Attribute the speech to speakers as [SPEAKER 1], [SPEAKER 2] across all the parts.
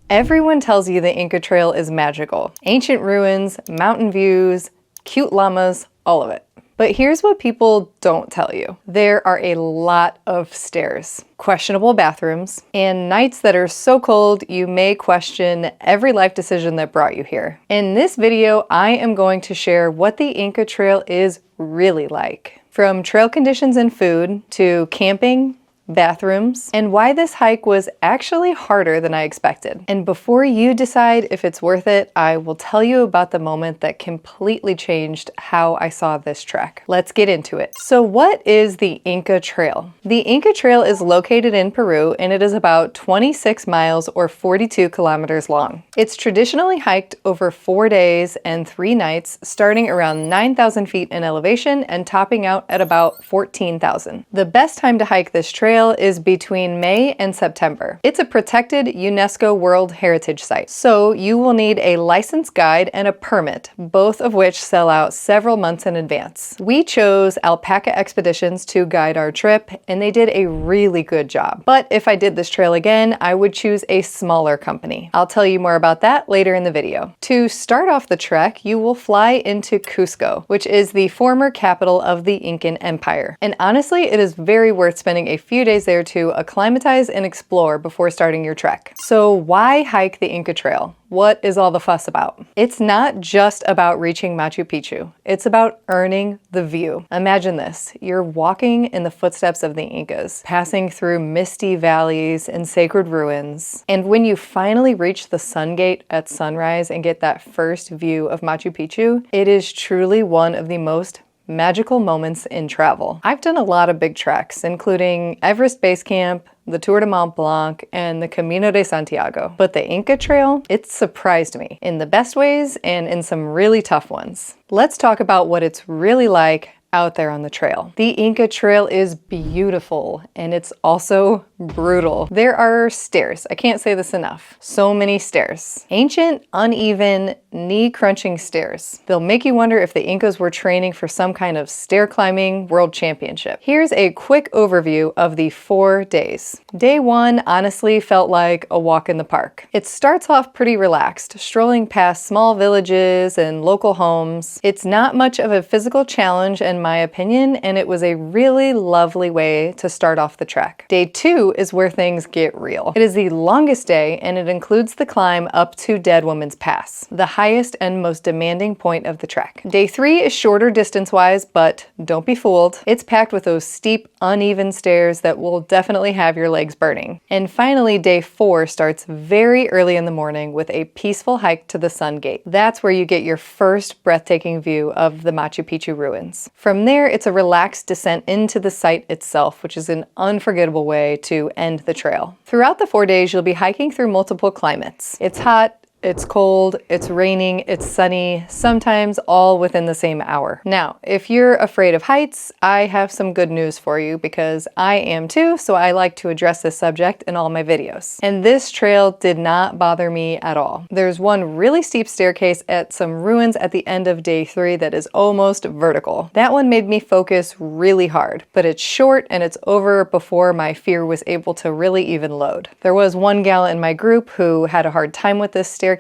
[SPEAKER 1] Everyone tells you the Inca Trail is magical. Ancient ruins, mountain views, cute llamas, all of it. But here's what people don't tell you. There are a lot of stairs, questionable bathrooms, and nights that are so cold you may question every life decision that brought you here. In this video, I am going to share what the Inca Trail is really like. From trail conditions and food, to camping, bathrooms, and why this hike was actually harder than I expected. And before you decide if it's worth it, I will tell you about the moment that completely changed how I saw this trek. Let's get into it. So what is the Inca Trail? The Inca Trail is located in Peru, and it is about 26 miles or 42 kilometers long. It's traditionally hiked over 4 days and 3 nights, starting around 9,000 feet in elevation and topping out at about 14,000. The best time to hike this trail is between May and September. It's a protected UNESCO World Heritage Site, so you will need a licensed guide and a permit, both of which sell out several months in advance. We chose Alpaca Expeditions to guide our trip, and they did a really good job. But if I did this trail again, I would choose a smaller company. I'll tell you more about that later in the video. To start off the trek, you will fly into Cusco, which is the former capital of the Incan Empire. And honestly, it is very worth spending a few days there to acclimatize and explore before starting your trek. So why hike the Inca Trail? What is all the fuss about? It's not just about reaching Machu Picchu. It's about earning the view. Imagine this. You're walking in the footsteps of the Incas, passing through misty valleys and sacred ruins. And when you finally reach the sun gate at sunrise and get that first view of Machu Picchu, it is truly one of the most magical moments in travel. I've done a lot of big treks, including Everest Base Camp, the Tour de Mont Blanc, and the Camino de Santiago. But the Inca Trail, it surprised me in the best ways and in some really tough ones. Let's talk about what it's really like out there on the trail. The Inca Trail is beautiful, and it's also brutal. There are stairs. I can't say this enough. So many stairs. Ancient, uneven, knee-crunching stairs. They'll make you wonder if the Incas were training for some kind of stair climbing world championship. Here's a quick overview of the 4 days. Day 1 honestly felt like a walk in the park. It starts off pretty relaxed, strolling past small villages and local homes. It's not much of a physical challenge in my opinion, and it was a really lovely way to start off the trek. Day 2 is where things get real. It is the longest day, and it includes the climb up to Dead Woman's Pass, the highest and most demanding point of the trek. Day 3 is shorter distance-wise, but don't be fooled. It's packed with those steep, uneven stairs that will definitely have your legs burning. And finally, day 4 starts very early in the morning with a peaceful hike to the Sun Gate. That's where you get your first breathtaking view of the Machu Picchu ruins. From there, it's a relaxed descent into the site itself, which is an unforgettable way to end the trail. Throughout the 4 days, you'll be hiking through multiple climates. It's hot, it's cold, it's raining, it's sunny, sometimes all within the same hour. Now, if you're afraid of heights, I have some good news for you because I am too, so I like to address this subject in all my videos. And this trail did not bother me at all. There's one really steep staircase at some ruins at the end of day 3 that is almost vertical. That one made me focus really hard, but it's short and it's over before my fear was able to really even load. There was one gal in my group who had a hard time with this staircase,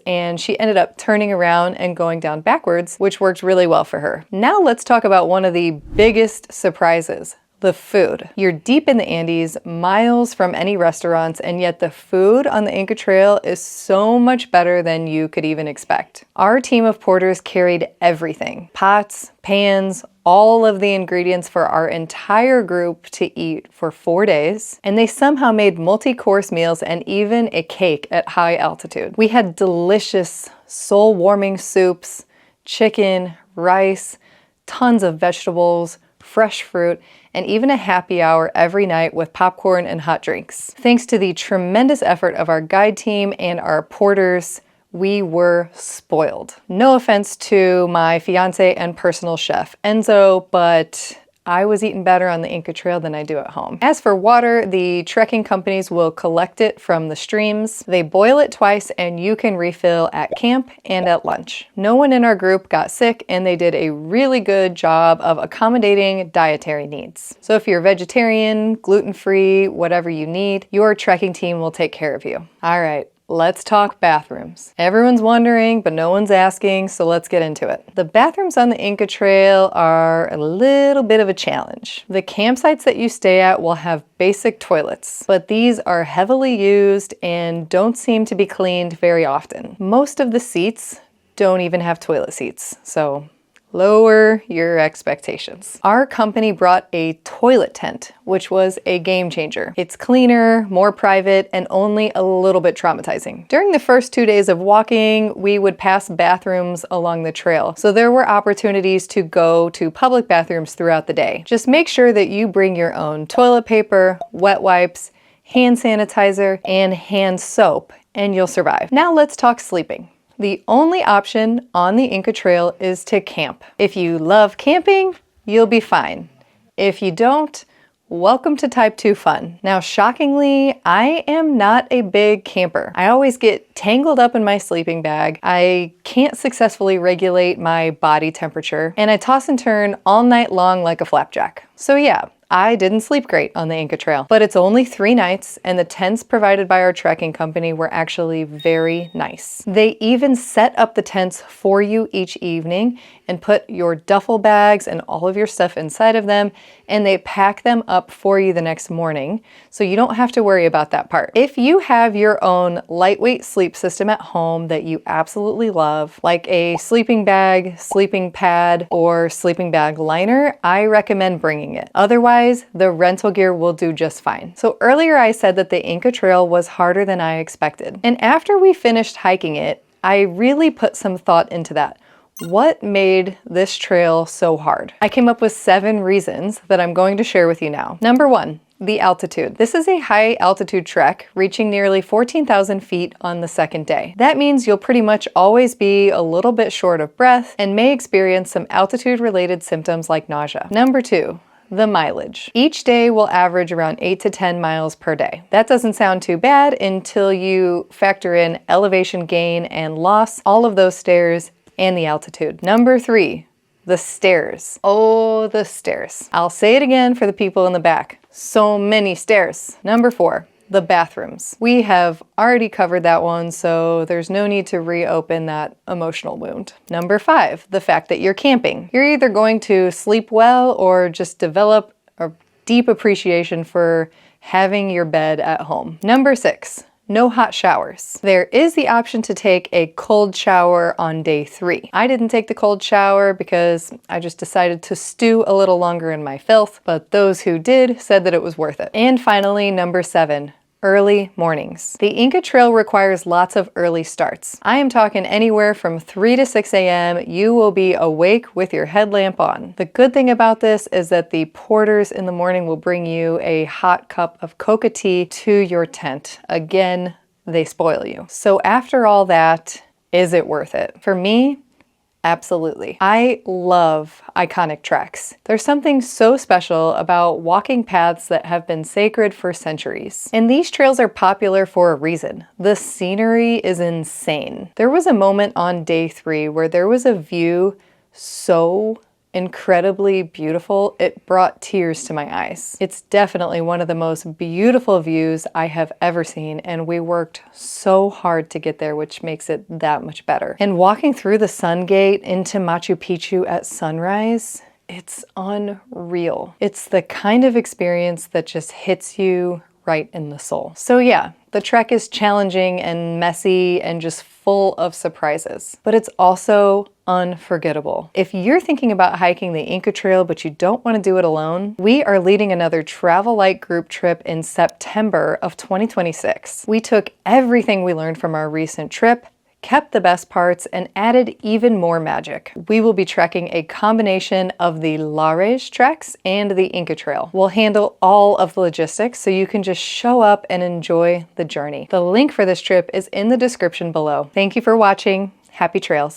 [SPEAKER 1] and she ended up turning around and going down backwards, which worked really well for her. Now let's talk about one of the biggest surprises. The food. You're deep in the Andes, miles from any restaurants, and yet the food on the Inca Trail is so much better than you could even expect. Our team of porters carried everything. Pots, pans, all of the ingredients for our entire group to eat for 4 days, and they somehow made multi-course meals and even a cake at high altitude. We had delicious, soul-warming soups, chicken, rice, tons of vegetables, fresh fruit, and even a happy hour every night with popcorn and hot drinks. Thanks to the tremendous effort of our guide team and our porters, we were spoiled. No offense to my fiance and personal chef, Enzo, but I was eating better on the Inca Trail than I do at home. As for water, the trekking companies will collect it from the streams. They boil it twice and you can refill at camp and at lunch. No one in our group got sick and they did a really good job of accommodating dietary needs. So if you're vegetarian, gluten-free, whatever you need, your trekking team will take care of you. All right. let's talk bathrooms. Everyone's wondering, but no one's asking, so let's get into it. The bathrooms on the Inca Trail are a little bit of a challenge. The campsites that you stay at will have basic toilets, but these are heavily used and don't seem to be cleaned very often. Most of the seats don't even have toilet seats, so lower your expectations. Our company brought a toilet tent, which was a game changer. It's cleaner, more private, and only a little bit traumatizing. During the first 2 days of walking, we would pass bathrooms along the trail, so there were opportunities to go to public bathrooms throughout the day. Just make sure that you bring your own toilet paper, wet wipes, hand sanitizer, and hand soap, and you'll survive. Now let's talk sleeping. The only option on the Inca Trail is to camp. If you love camping, you'll be fine. If you don't, welcome to Type 2 fun. Now, shockingly, I am not a big camper. I always get tangled up in my sleeping bag. I can't successfully regulate my body temperature, and I toss and turn all night long like a flapjack. So yeah, I didn't sleep great on the Inca Trail, but it's only 3 nights and the tents provided by our trekking company were actually very nice. They even set up the tents for you each evening and put your duffel bags and all of your stuff inside of them, and they pack them up for you the next morning, so you don't have to worry about that part. If you have your own lightweight sleep system at home that you absolutely love, like a sleeping bag, sleeping pad, or sleeping bag liner, I recommend bringing it. Otherwise, the rental gear will do just fine. So earlier I said that the Inca Trail was harder than I expected. And after we finished hiking it, I really put some thought into that. What made this trail so hard? I came up with 7 reasons that I'm going to share with you now. Number 1, the altitude. This is a high altitude trek reaching nearly 14,000 feet on the second day. That means you'll pretty much always be a little bit short of breath and may experience some altitude related symptoms like nausea. Number 2, the mileage. Each day will average around 8 to 10 miles per day. That doesn't sound too bad until you factor in elevation gain and loss, all of those stairs, and the altitude. Number 3, the stairs. Oh, the stairs. I'll say it again for the people in the back. So many stairs. Number 4, the bathrooms. We have already covered that one, so there's no need to reopen that emotional wound. Number 5, the fact that you're camping. You're either going to sleep well or just develop a deep appreciation for having your bed at home. Number 6, no hot showers. There is the option to take a cold shower on day 3. I didn't take the cold shower because I just decided to stew a little longer in my filth, but those who did said that it was worth it. And finally, number 7, early mornings. The Inca Trail requires lots of early starts. I am talking anywhere from 3 to 6 a.m. You will be awake with your headlamp on. The good thing about this is that the porters in the morning will bring you a hot cup of coca tea to your tent. Again, they spoil you. So after all that, is it worth it? For me, absolutely. I love iconic treks. There's something so special about walking paths that have been sacred for centuries. And these trails are popular for a reason. The scenery is insane. There was a moment on day 3 where there was a view so incredibly beautiful, it brought tears to my eyes. It's definitely one of the most beautiful views I have ever seen, and we worked so hard to get there, which makes it that much better. And walking through the sun gate into Machu Picchu at sunrise, it's unreal. It's the kind of experience that just hits you right in the soul. So yeah, the trek is challenging and messy and just full of surprises, but it's also unforgettable. If you're thinking about hiking the Inca Trail but you don't want to do it alone, we are leading another travel light group trip in September of 2026. We took everything we learned from our recent trip, kept the best parts, and added even more magic. We will be trekking a combination of the Lares treks and the Inca Trail. We'll handle all of the logistics so you can just show up and enjoy the journey. The link for this trip is in the description below. Thank you for watching. Happy trails.